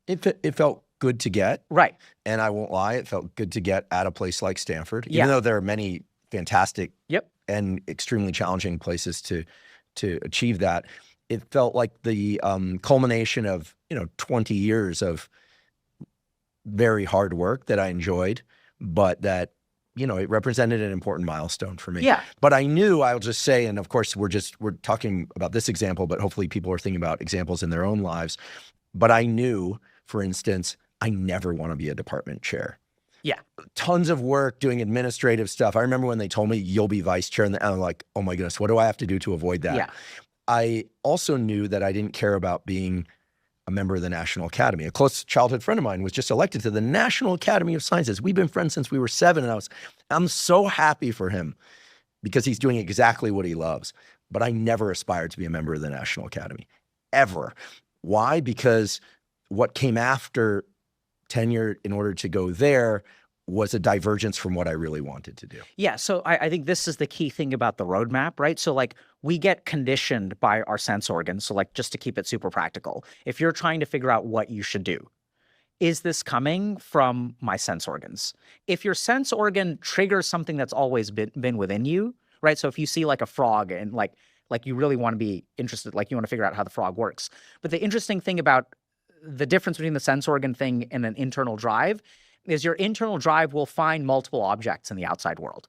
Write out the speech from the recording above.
It felt good to get. Right. And I won't lie, it felt good to get at a place like Stanford, Yeah. even though there are many fantastic Yep. and extremely challenging places to achieve that. It felt like the culmination of 20 years of very hard work that I enjoyed, but that it represented an important milestone for me. Yeah. But I knew, I'll just say, and of course we're talking about this example, but hopefully people are thinking about examples in their own lives. But I knew, for instance, I never want to be a department chair. Yeah. Tons of work doing administrative stuff. I remember when they told me you'll be vice chair, and I'm like, oh my goodness, what do I have to do to avoid that? Yeah. I also knew that I didn't care about being a member of the National Academy. A close childhood friend of mine was just elected to the National Academy of Sciences. We've been friends since we were 7, and I'm so happy for him because he's doing exactly what he loves. But I never aspired to be a member of the National Academy, ever. Why? Because what came after tenure in order to go there was a divergence from what I really wanted to do. Yeah. So I think this is the key thing about the roadmap, right? So like we get conditioned by our sense organs. So like just to keep it super practical, if you're trying to figure out what you should do, is this coming from my sense organs? If your sense organ triggers something that's always been within you, right? So if you see like a frog and like you really want to be interested, like you want to figure out how the frog works. But the interesting thing about the difference between the sense organ thing and an internal drive is your internal drive will find multiple objects in the outside world.